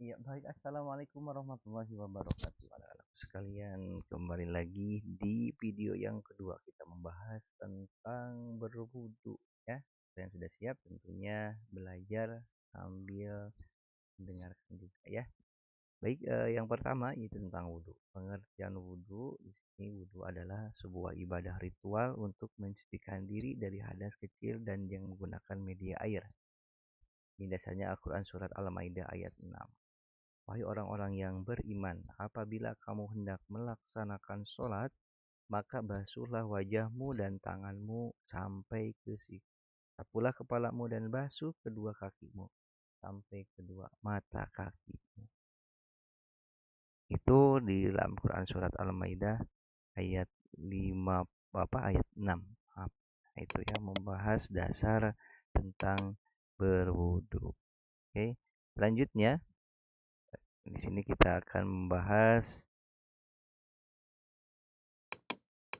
Iya, baik. Assalamualaikum warahmatullahi wabarakatuh. Anak-anakku sekalian, kembali lagi di video yang kedua kita membahas tentang berwudu ya. Kalian sudah siap tentunya belajar sambil mendengarkan juga ya. Baik, yang pertama itu tentang wudu. Pengertian wudu di sini wudu adalah sebuah ibadah ritual untuk mencucikan diri dari hadas kecil dan yang menggunakan media air. Ini dasarnya Al-Quran Surat Al-Maidah ayat 6. Wahai orang-orang yang beriman, apabila kamu hendak melaksanakan sholat, maka basuhlah wajahmu dan tanganmu sampai ke siku. Sapulah kepalamu dan basuh kedua kakimu sampai kedua mata kakimu. Itu di dalam Quran Surat Al-Maidah ayat 5, ayat 6. Itu yang membahas dasar tentang berwudu. Oke, selanjutnya di sini kita akan membahas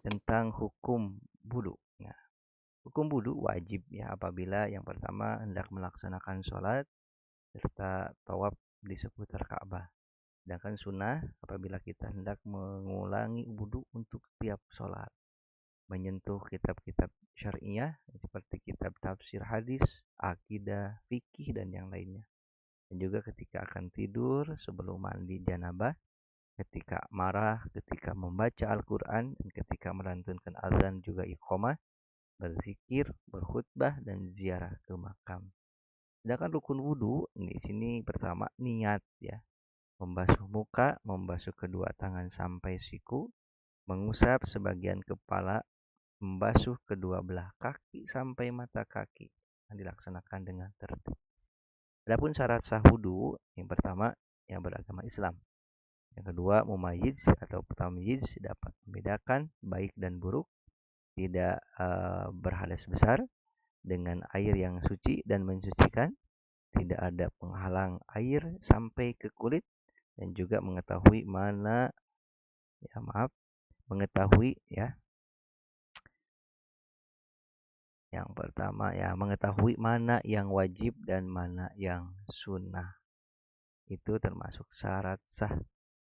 tentang hukum wudu. Nah, hukum wudu wajib ya apabila yang pertama hendak melaksanakan sholat serta tawaf di seputar Ka'bah. Sedangkan sunnah apabila kita hendak mengulangi wudu untuk tiap sholat. Menyentuh kitab-kitab syariah seperti kitab tafsir hadis, akidah, fikih, dan yang lainnya. Dan juga ketika akan tidur sebelum mandi janabah, ketika marah, ketika membaca Al-Quran, dan ketika melantunkan azan juga iqomah, berzikir, berkhutbah, dan ziarah ke makam. Sedangkan rukun wudhu di sini pertama niat ya, membasuh muka, membasuh kedua tangan sampai siku, mengusap sebagian kepala, membasuh kedua belah kaki sampai mata kaki. Dilaksanakan dengan tertib. Adapun syarat sah wudhu, yang pertama yang beragama Islam. Yang kedua, mumayyiz atau tamyiz dapat membedakan baik dan buruk, tidak berhadas besar dengan air yang suci dan mensucikan, tidak ada penghalang air sampai ke kulit, dan juga mengetahui mana mengetahui ya. Yang pertama ya, mengetahui mana yang wajib dan mana yang sunnah. Itu termasuk syarat sah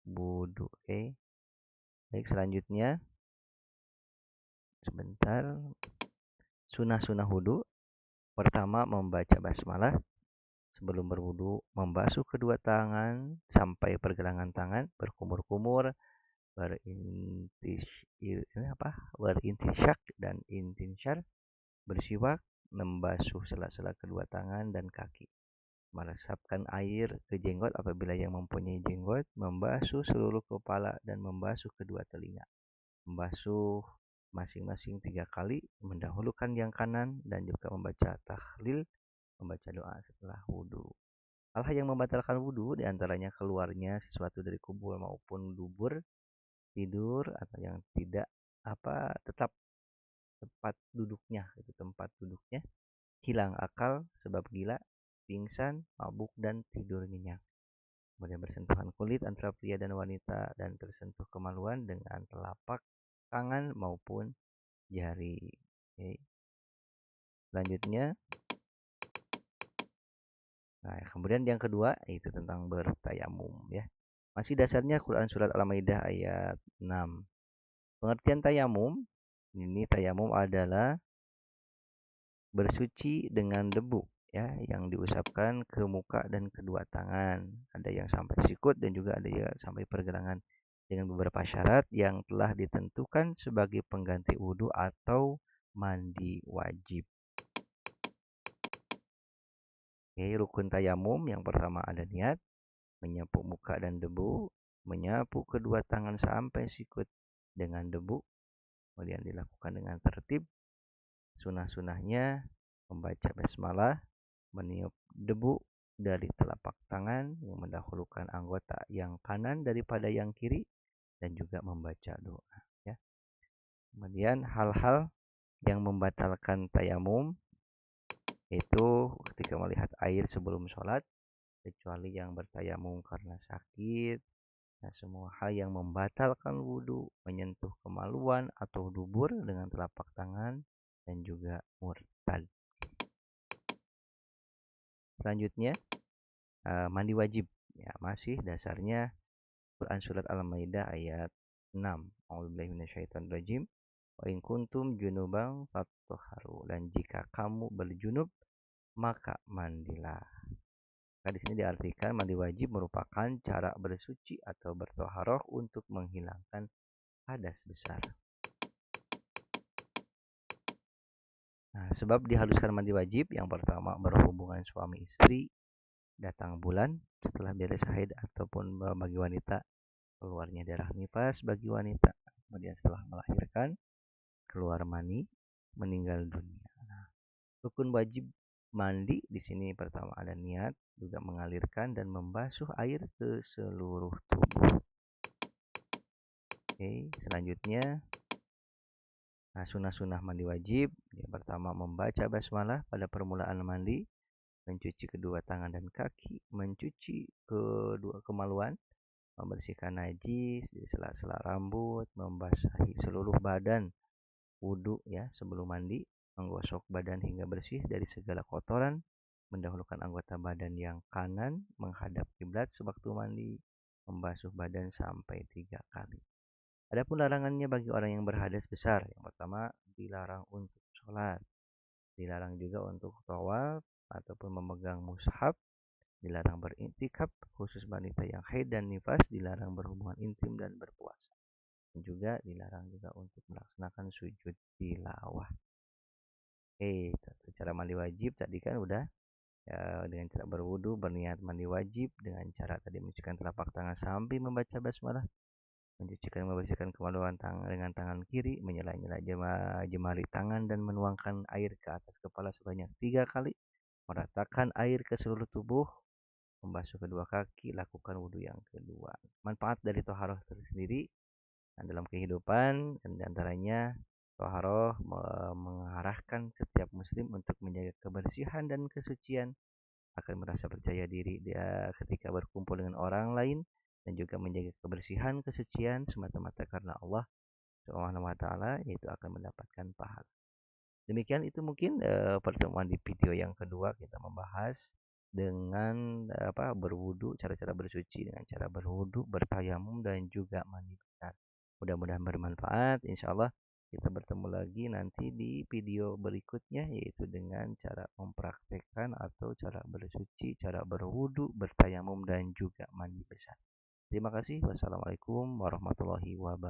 wudu. Oke. Baik, selanjutnya sebentar. Sunnah-sunnah wudu. Pertama, membaca basmalah sebelum berwudu, membasuh kedua tangan sampai pergelangan tangan, berkumur-kumur, berintisyak dan intinsyar, bersiwak, membasuh sela-sela kedua tangan dan kaki, meresapkan air ke jenggot apabila yang mempunyai jenggot, membasuh seluruh kepala dan membasuh kedua telinga, membasuh masing-masing 3 kali, mendahulukan yang kanan, dan juga membaca tahlil, membaca doa setelah wudhu. Hal-hal yang membatalkan wudhu diantaranya keluarnya sesuatu dari kubur maupun dubur, tidur atau yang tidak tetap tempat duduknya, hilang akal sebab gila, pingsan, mabuk, dan tidur nyenyak. Kemudian bersentuhan kulit antara pria dan wanita dan tersentuh kemaluan dengan telapak tangan maupun jari. Oke. Selanjutnya, kemudian yang kedua itu tentang bertayamum ya. Masih dasarnya Quran Surat Al-Maidah ayat 6. Pengertian tayamum, ini tayamum adalah bersuci dengan debu ya yang diusapkan ke muka dan kedua tangan. Ada yang sampai sikut dan juga ada yang sampai pergelangan dengan beberapa syarat yang telah ditentukan sebagai pengganti wudhu atau mandi wajib. Oke, rukun tayamum yang pertama ada niat, menyapu muka dan debu, menyapu kedua tangan sampai sikut dengan debu, kemudian dilakukan dengan tertib. Sunnah-sunnahnya membaca basmalah, meniup debu dari telapak tangan yang mendahulukan anggota yang kanan daripada yang kiri, dan juga membaca doa ya. Kemudian hal-hal yang membatalkan tayamum itu ketika melihat air sebelum sholat, kecuali yang bertayamum karena sakit. Nah, semua hal yang membatalkan wudhu, menyentuh kemaluan atau dubur dengan telapak tangan, dan juga murtad. Selanjutnya, mandi wajib Ya, masih dasarnya Quran surat Al-Maidah ayat 6. A'udzubillahi minasyaitonirrajim. Wa in kuntum junuban fattahharu. Dan jika kamu berjunub, maka mandilah. Nah, di sini diartikan mandi wajib merupakan cara bersuci atau bertoharoh untuk menghilangkan hadas besar. Nah, sebab dihaluskan mandi wajib, yang pertama berhubungan suami istri, datang bulan setelah beres haid ataupun bagi wanita keluarnya darah nifas bagi wanita, kemudian setelah melahirkan keluar mani, meninggal dunia. Nah, rukun wajib mandi di sini pertama ada niat, juga mengalirkan dan membasuh air ke seluruh tubuh. Oke, selanjutnya nah, sunnah-sunnah mandi wajib. Yang pertama membaca basmalah pada permulaan mandi, mencuci kedua tangan dan kaki, mencuci kedua kemaluan, membersihkan najis di sela-sela rambut, membasahi seluruh badan, wudhu ya sebelum mandi, menggosok badan hingga bersih dari segala kotoran, mendahulukan anggota badan yang kanan menghadap kiblat sewaktu mandi, membasuh badan sampai 3 kali. Adapun larangannya bagi orang yang berhadas besar, yang pertama dilarang untuk sholat, dilarang juga untuk tawaf ataupun memegang mushaf, dilarang beriktikaf, khusus wanita yang haid dan nifas dilarang berhubungan intim dan berpuasa. Dan juga dilarang juga untuk melaksanakan sujud tilawah. Cara mandi wajib tadi kan udah ya, dengan cara berwudu, berniat mandi wajib, dengan cara tadi mencucikan telapak tangan sambil membaca basmalah, mencucikan membersihkan kemaluan tangan dengan tangan kiri, menyela-nyela jemari tangan dan menuangkan air ke atas kepala sebanyak 3 kali, meratakan air ke seluruh tubuh, membasuh kedua kaki, lakukan wudhu yang kedua. Manfaat dari toharoh tersendiri dalam kehidupan, dan diantaranya toharoh mengarahkan setiap muslim untuk menjaga kebersihan dan kesucian, akan merasa percaya diri dia ketika berkumpul dengan orang lain, dan juga menjaga kebersihan kesucian semata-mata karena Allah Subhanahu wa taala, yaitu akan mendapatkan pahala. Demikian itu mungkin pertemuan di video yang kedua kita membahas dengan berwudu, cara-cara bersuci dengan cara berwudu, bertayamum dan juga mandi besar. Mudah-mudahan bermanfaat. Insya Allah kita bertemu lagi nanti di video berikutnya, yaitu dengan cara mempraktekkan atau cara bersuci, cara berwudu, bertayamum dan juga mandi besar. Terima kasih. Wassalamualaikum warahmatullahi wabarakatuh.